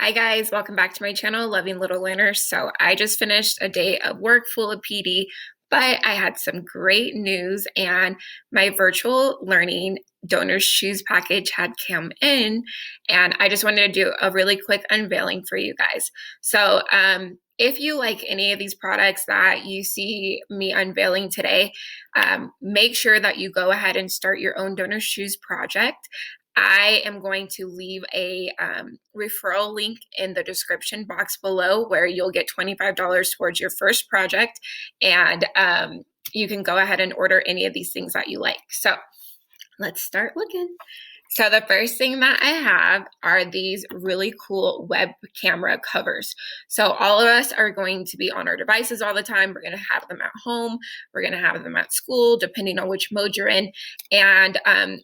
Hi guys, welcome back to my channel, Loving Little Learners. So I just finished a day of work full of PD, but I had some great news and my virtual learning DonorsChoose package had come in, and I just wanted to do a really quick unveiling for you guys. So if you like any of these products that you see me unveiling today, make sure that you go ahead and start your own DonorsChoose project. I am going to leave a referral link in the description box below where you'll get $25 towards your first project, and you can go ahead and order any of these things that you like. So let's start looking. So the first thing that I have are these really cool web camera covers. So all of us are going to be on our devices all the time. We're going to have them at home. We're going to have them at school, depending on which mode you're in. And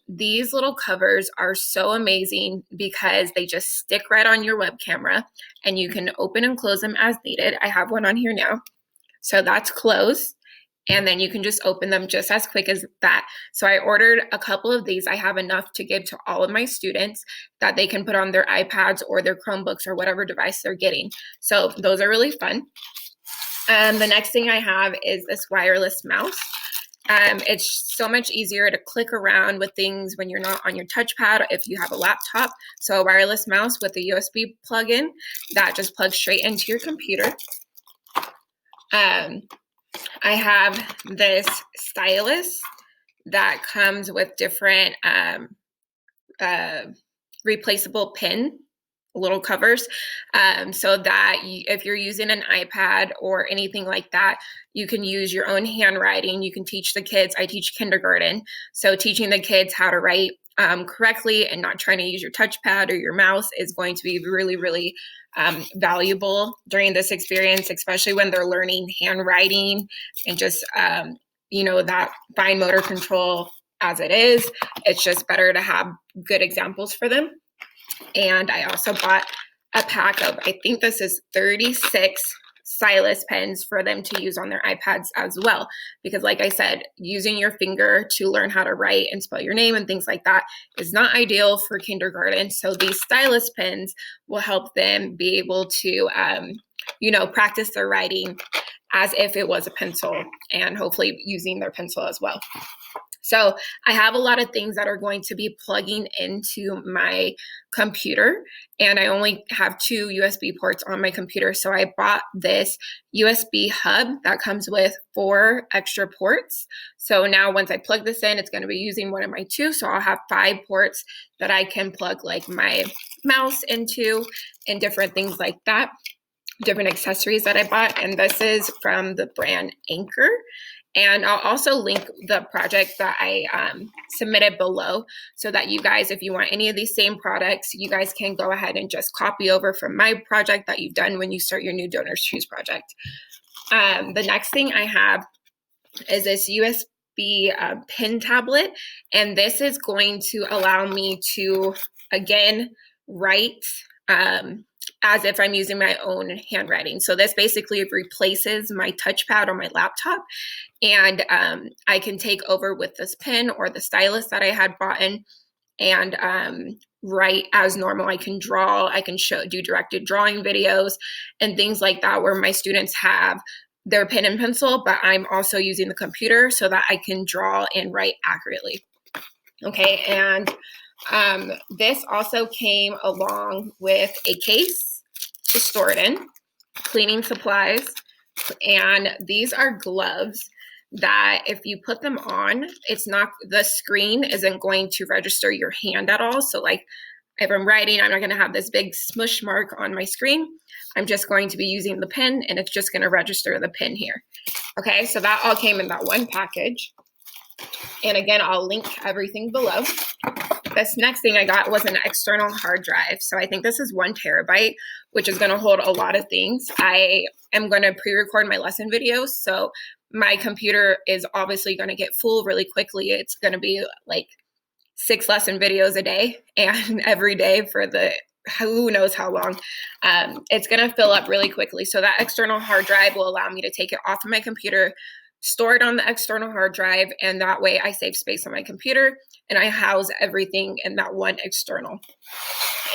these little covers are so amazing because they just stick right on your web camera and you can open and close them as needed. I have one on here now. So that's closed. And then you can just open them just as quick as that. So I ordered a couple of these. I have enough to give to all of my students that they can put on their iPads or their Chromebooks or whatever device they're getting. So those are really fun. The next thing I have is this wireless mouse. It's so much easier to click around with things when you're not on your touchpad if you have a laptop. So a wireless mouse with a USB plug-in that just plugs straight into your computer. I have this stylus that comes with different replaceable pin little covers, so that if you're using an iPad or anything like that, you can use your own handwriting. You can teach the kids. I teach kindergarten, so teaching the kids how to write correctly and not trying to use your touchpad or your mouse is going to be really, really valuable during this experience, especially when they're learning handwriting and just, that fine motor control as it is. It's just better to have good examples for them. And I also bought a pack of, I think this is 36 stylus pens for them to use on their iPads as well. Because like I said, using your finger to learn how to write and spell your name and things like that is not ideal for kindergarten. So these stylus pens will help them be able to, practice their writing as if it was a pencil and hopefully using their pencil as well. So I have a lot of things that are going to be plugging into my computer, and I only have 2 USB ports on my computer. So I bought this USB hub that comes with 4 extra ports. So now once I plug this in, it's going to be using one of my 2. So I'll have 5 ports that I can plug like my mouse into and different things like that, different accessories that I bought. And this is from the brand Anchor. And I'll also link the project that I submitted below so that you guys, if you want any of these same products, you guys can go ahead and just copy over from my project that you've done when you start your new DonorsChoose project. The next thing I have is this USB pen tablet, and this is going to allow me to, again, write as if I'm using my own handwriting. So this basically replaces my touchpad on my laptop, and I can take over with this pen or the stylus that I had bought in and write as normal. I can draw, I can do directed drawing videos and things like that where my students have their pen and pencil, but I'm also using the computer so that I can draw and write accurately. Okay, and this also came along with a case to store it in, cleaning supplies, and these are gloves that if you put them on, the screen isn't going to register your hand at all. So like if I'm writing, I'm not going to have this big smush mark on my screen. I'm just going to be using the pen, and it's just going to register the pen here. Okay, so that all came in that one package. And again, I'll link everything below. This next thing I got was an external hard drive. So I think this is 1 terabyte, which is going to hold a lot of things. I am going to pre-record my lesson videos. So my computer is obviously going to get full really quickly. It's going to be like 6 lesson videos a day and every day for who knows how long. It's going to fill up really quickly. So that external hard drive will allow me to take it off of my computer, store it on the external hard drive, and that way I save space on my computer. and I house everything in that one external.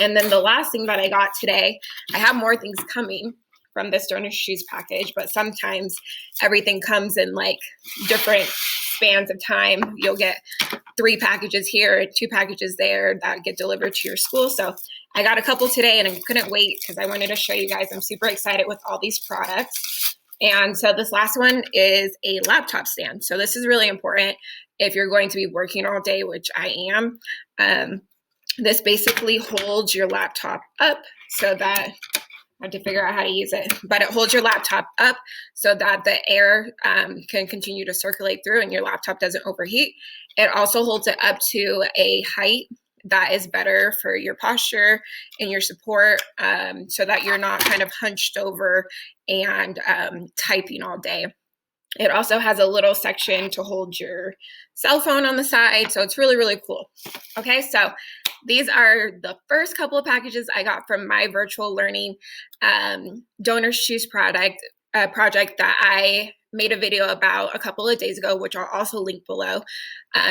And then the last thing that I got today, I have more things coming from this DonorsChoose package, but sometimes everything comes in like different spans of time. You'll get 3 packages here, 2 packages there that get delivered to your school. So I got a couple today and I couldn't wait because I wanted to show you guys. I'm super excited with all these products. And so this last one is a laptop stand. So this is really important if you're going to be working all day, which I am. This basically holds your laptop up so that I have to figure out how to use it, but it holds your laptop up so that the air can continue to circulate through and your laptop doesn't overheat. It also holds it up to a height that is better for your posture and your support, so that you're not kind of hunched over and typing all day. It also has a little section to hold your cell phone on the side, so it's really, really cool. Okay, so these are the first couple of packages I got from my virtual learning DonorsChoose project that I made a video about a couple of days ago, which I'll also link below,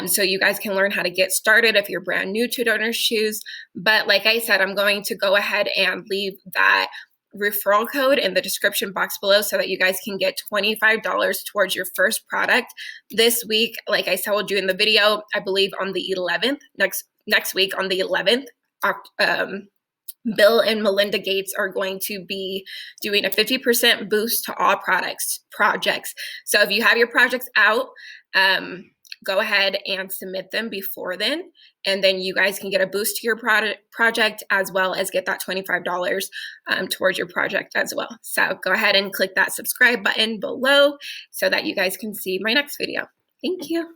so you guys can learn how to get started if you're brand new to DonorsChoose. But like I said, I'm going to go ahead and leave that referral code in the description box below so that you guys can get $25 towards your first product this week. Like I told you in the video, I believe on the 11th, next week on the 11th, Bill and Melinda Gates are going to be doing a 50% boost to all projects. So if you have your projects out, go ahead and submit them before then, and then you guys can get a boost to your project as well as get that $25 towards your project as well. So go ahead and click that subscribe button below so that you guys can see my next video. Thank you.